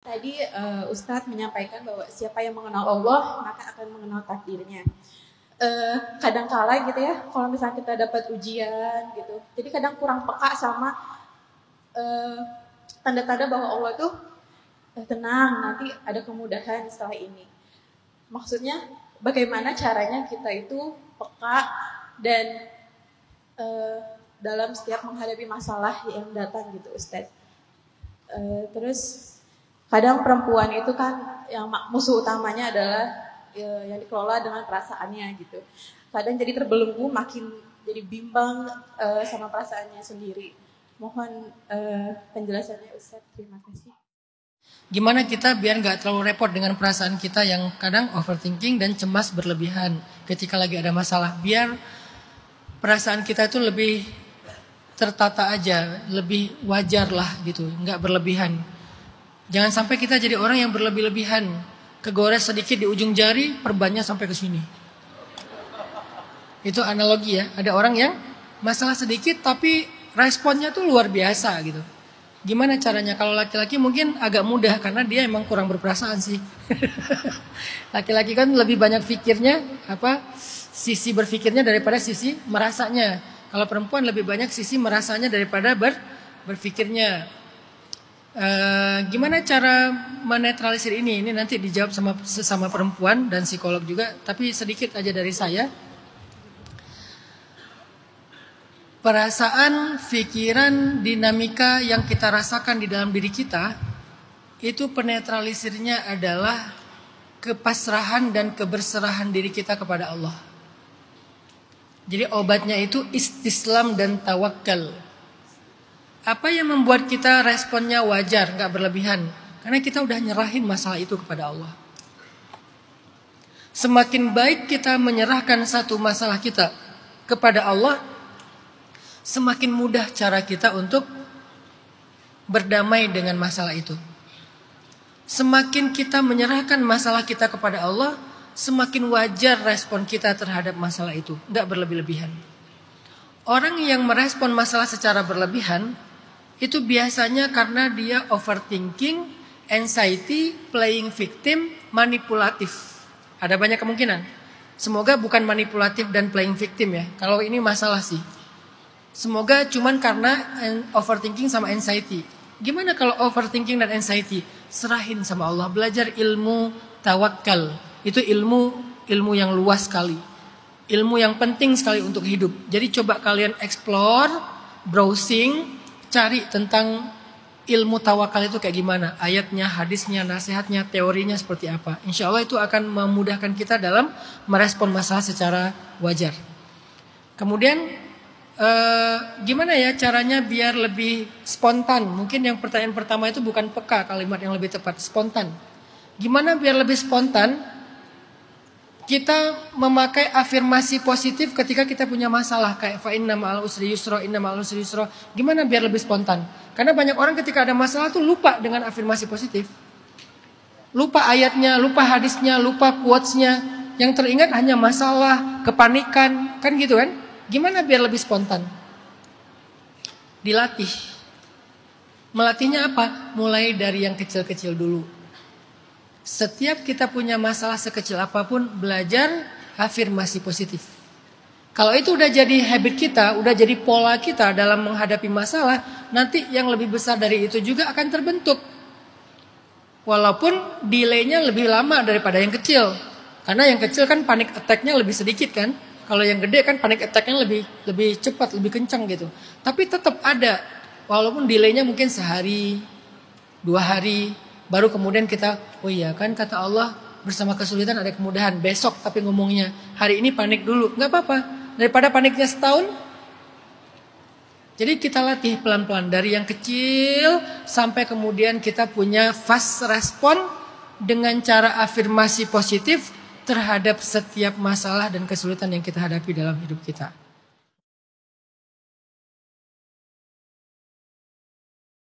Tadi Ustadz menyampaikan bahwa siapa yang mengenal Allah maka akan mengenal takdirnya. Kadang-kala gitu ya, kalau misalnya kita dapat ujian gitu, jadi kadang kurang peka sama tanda-tanda bahwa Allah tuh tenang, nanti ada kemudahan setelah ini. Maksudnya bagaimana caranya kita itu peka dan dalam setiap menghadapi masalah yang datang gitu Ustadz. Terus kadang perempuan itu kan yang musuh utamanya adalah yang dikelola dengan perasaannya gitu. Kadang jadi terbelenggu, makin jadi bimbang sama perasaannya sendiri. Mohon penjelasannya Ustadz, terima kasih. Gimana kita biar gak terlalu repot dengan perasaan kita yang kadang overthinking dan cemas berlebihan ketika lagi ada masalah. Biar perasaan kita itu lebih tertata aja, lebih wajar lah gitu, gak berlebihan. Jangan sampai kita jadi orang yang berlebih-lebihan. Kegores sedikit di ujung jari, perbannya sampai ke sini. Itu analogi ya. Ada orang yang masalah sedikit tapi responnya tuh luar biasa gitu. Gimana caranya? Kalau laki-laki mungkin agak mudah karena dia emang kurang berperasaan sih. Laki-laki kan lebih banyak pikirnya, sisi berpikirnya daripada sisi merasanya. Kalau perempuan lebih banyak sisi merasanya daripada berpikirnya. Gimana cara menetralisir ini? Ini nanti dijawab sama sesama perempuan dan psikolog juga. Tapi sedikit aja dari saya. Perasaan, pikiran, dinamika yang kita rasakan di dalam diri kita, itu penetralisirnya adalah kepasrahan dan keberserahan diri kita kepada Allah. Jadi obatnya itu istislam dan tawakal. Apa yang membuat kita responnya wajar, gak berlebihan? Karena kita udah nyerahin masalah itu kepada Allah. Semakin baik kita menyerahkan satu masalah kita kepada Allah, semakin mudah cara kita untuk berdamai dengan masalah itu. Semakin kita menyerahkan masalah kita kepada Allah, semakin wajar respon kita terhadap masalah itu, gak berlebih-lebihan. Orang yang merespon masalah secara berlebihan, itu biasanya karena dia overthinking, anxiety, playing victim, manipulatif. Ada banyak kemungkinan. Semoga bukan manipulatif dan playing victim ya. Kalau ini masalah sih. Semoga cuman karena overthinking sama anxiety. Gimana kalau overthinking dan anxiety? Serahin sama Allah. Belajar ilmu tawakal. Itu ilmu yang luas sekali. Ilmu yang penting sekali untuk hidup. Jadi coba kalian explore, browsing, cari tentang ilmu tawakal itu kayak gimana. Ayatnya, hadisnya, nasihatnya, teorinya seperti apa. Insya Allah itu akan memudahkan kita dalam merespon masalah secara wajar. Kemudian gimana ya caranya biar lebih spontan. Mungkin yang pertanyaan pertama itu bukan peka, kalimat yang lebih tepat, spontan. Gimana biar lebih spontan? Kita memakai afirmasi positif ketika kita punya masalah. Kayak fa inna ma'al usri yusra, inna ma'al usri yusra. Gimana biar lebih spontan? Karena banyak orang ketika ada masalah tuh lupa dengan afirmasi positif. Lupa ayatnya, lupa hadisnya, lupa quotes-nya. Yang teringat hanya masalah, kepanikan. Kan gitu kan? Gimana biar lebih spontan? Dilatih. Melatihnya apa? Mulai dari yang kecil-kecil dulu. Setiap kita punya masalah sekecil apapun, belajar afirmasi positif. Kalau itu udah jadi habit kita, udah jadi pola kita dalam menghadapi masalah, nanti yang lebih besar dari itu juga akan terbentuk. Walaupun delaynya lebih lama daripada yang kecil. Karena yang kecil kan panic attack-nya lebih sedikit kan. Kalau yang gede kan panic attack-nya lebih cepat, lebih kencang gitu. Tapi tetap ada, walaupun delaynya mungkin sehari, 2 hari, baru kemudian kita, oh iya kan kata Allah bersama kesulitan ada kemudahan. Besok tapi ngomongnya, hari ini panik dulu. Gak apa-apa, daripada paniknya setahun. Jadi kita latih pelan-pelan dari yang kecil sampai kemudian kita punya fast respon dengan cara afirmasi positif terhadap setiap masalah dan kesulitan yang kita hadapi dalam hidup kita.